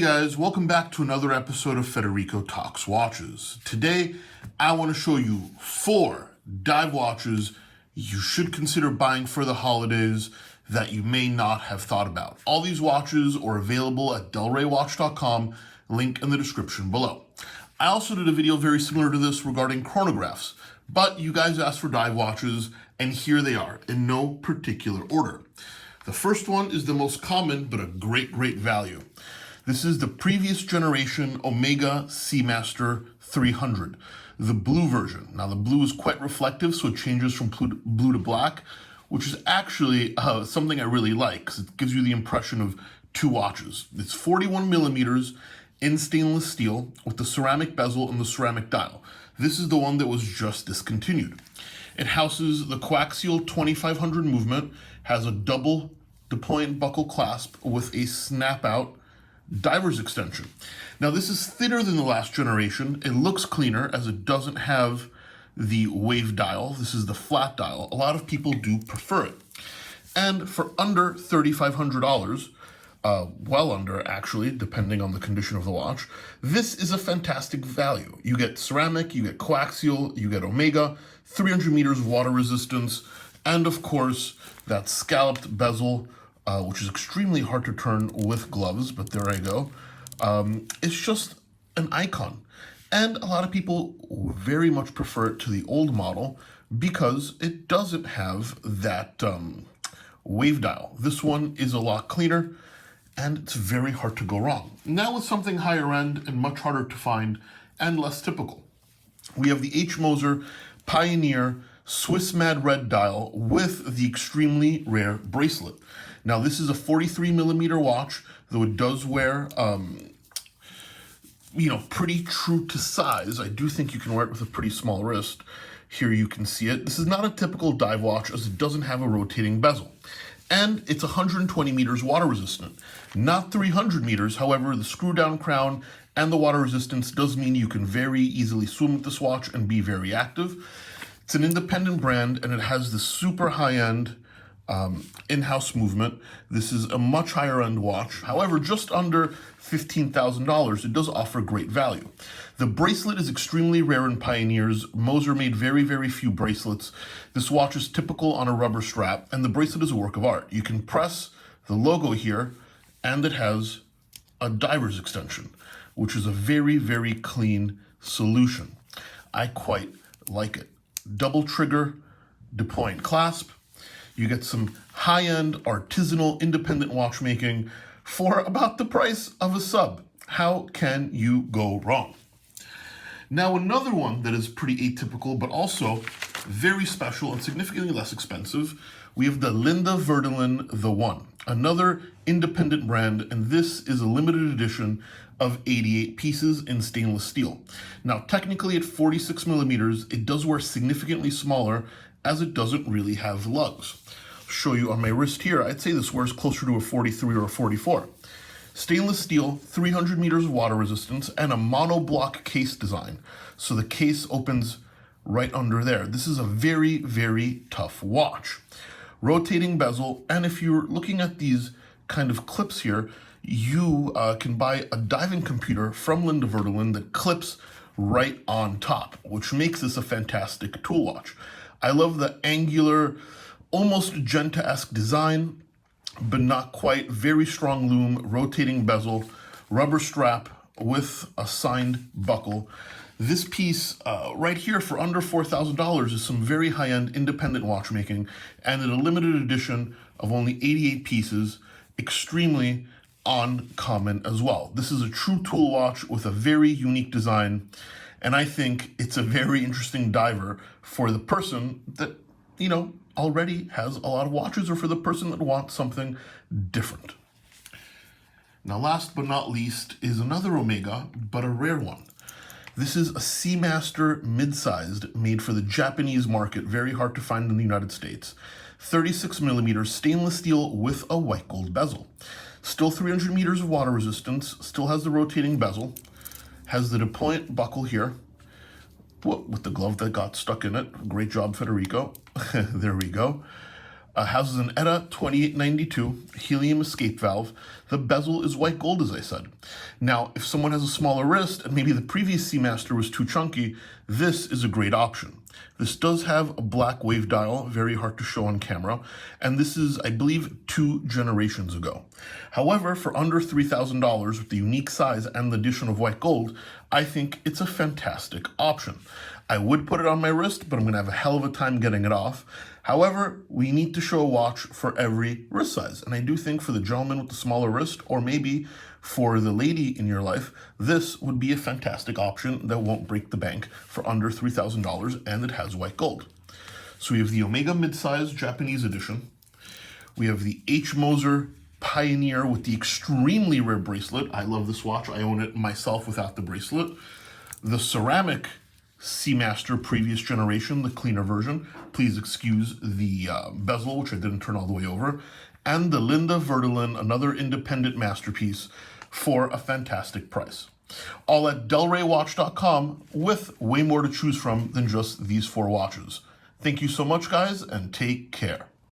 guys, welcome back to another episode of Federico Talks Watches. Today, I want to show you 4 dive watches you should consider buying for the holidays that you may not have thought about. All these watches are available at delraywatch.com, link in the description below. I also did a video very similar to this regarding chronographs, but you guys asked for dive watches, and here they are, in no particular order. The first one is the most common, but a great value. This is the previous generation Omega Seamaster 300, the blue version. Now the blue is quite reflective, so it changes from blue to black, which is actually something I really like, because it gives you the impression of 2 watches. It's 41 millimeters in stainless steel with the ceramic bezel and the ceramic dial. This is the one that was just discontinued. It houses the coaxial 2500 movement, has a double deployant buckle clasp with a snap-out diver's extension. Now this is thinner than the last generation. It looks cleaner as it doesn't have the wave dial. This is the flat dial. A lot of people do prefer it. And for under $3,500, well under actually, depending on the condition of the watch, this is a fantastic value. You get ceramic, you get coaxial, you get Omega, 300 meters water resistance, and of course that scalloped bezel, which is extremely hard to turn with gloves, but there I go. It's just an icon. And a lot of people very much prefer it to the old model because it doesn't have that wave dial. This one is a lot cleaner, and it's very hard to go wrong. Now with something higher end and much harder to find and less typical. We have the H. Moser Pioneer Swiss Mad Red dial with the extremely rare bracelet. Now this is a 43 millimeter watch, though it does wear, pretty true to size. I do think you can wear it with a pretty small wrist. Here you can see it. This is not a typical dive watch as it doesn't have a rotating bezel. And it's 120 meters water resistant, not 300 meters. However, the screw down crown and the water resistance does mean you can very easily swim with this watch and be very active. It's an independent brand, and it has the super high-end in-house movement. This is a much higher-end watch. However, just under $15,000, it does offer great value. The bracelet is extremely rare in Pioneers. Moser made very few bracelets. This watch is typical on a rubber strap, and the bracelet is a work of art. You can press the logo here, and it has a diver's extension, which is a very clean solution. I quite like it. Double trigger deployant clasp. You get some high-end artisanal independent watchmaking for about the price of a sub. How can you go wrong? Now another one that is pretty atypical but also very special and significantly less expensive, we have the Linde Werdelin The One, another independent brand, and this is a limited edition of 88 pieces in stainless steel. Now technically at 46 millimeters, it does wear significantly smaller as it doesn't really have lugs. I'll show you on my wrist here, I'd say this wears closer to a 43 or a 44. Stainless steel, 300 meters of water resistance, and a monoblock case design. So the case opens right under there. This is a very tough watch. Rotating bezel, and if you're looking at these kind of clips here, you can buy a diving computer from Linde Werdelin that clips right on top, which makes this a fantastic tool watch. I love the angular, almost Genta-esque design, but not quite. Very strong loom, rotating bezel, rubber strap with a signed buckle. This piece right here for under $4,000 is some very high-end independent watchmaking, and in a limited edition of only 88 pieces, extremely uncommon as well. This is a true tool watch with a very unique design, and I think it's a very interesting diver for the person that, already has a lot of watches, or for the person that wants something different. Now last but not least is another Omega, but a rare one. This is a Seamaster mid-sized, made for the Japanese market, very hard to find in the United States. 36 millimeters stainless steel with a white gold bezel. Still 300 meters of water resistance, still has the rotating bezel, has the deployant buckle here, with the glove that got stuck in it. Great job, Federico. There we go. Houses an ETA 2892 helium escape valve. The bezel is white gold, as I said. Now, if someone has a smaller wrist and maybe the previous Seamaster was too chunky, this is a great option. This does have a black wave dial, very hard to show on camera, and this is, I believe, 2 generations ago. However, for under $3,000 with the unique size and the addition of white gold, I think it's a fantastic option. I would put it on my wrist, but I'm going to have a hell of a time getting it off. However, we need to show a watch for every wrist size, and I do think for the gentleman with the smaller wrist, or maybe for the lady in your life, this would be a fantastic option that won't break the bank for under $3,000, and it has white gold. So we have the Omega Midsize Japanese Edition. We have the H. Moser Pioneer with the extremely rare bracelet. I love this watch. I own it myself without the bracelet. The ceramic Seamaster previous generation, the cleaner version. Please excuse the bezel, which I didn't turn all the way over. And the Linde Werdelin, another independent masterpiece, for a fantastic price. All at delraywatch.com with way more to choose from than just these 4 watches. Thank you so much, guys, and take care.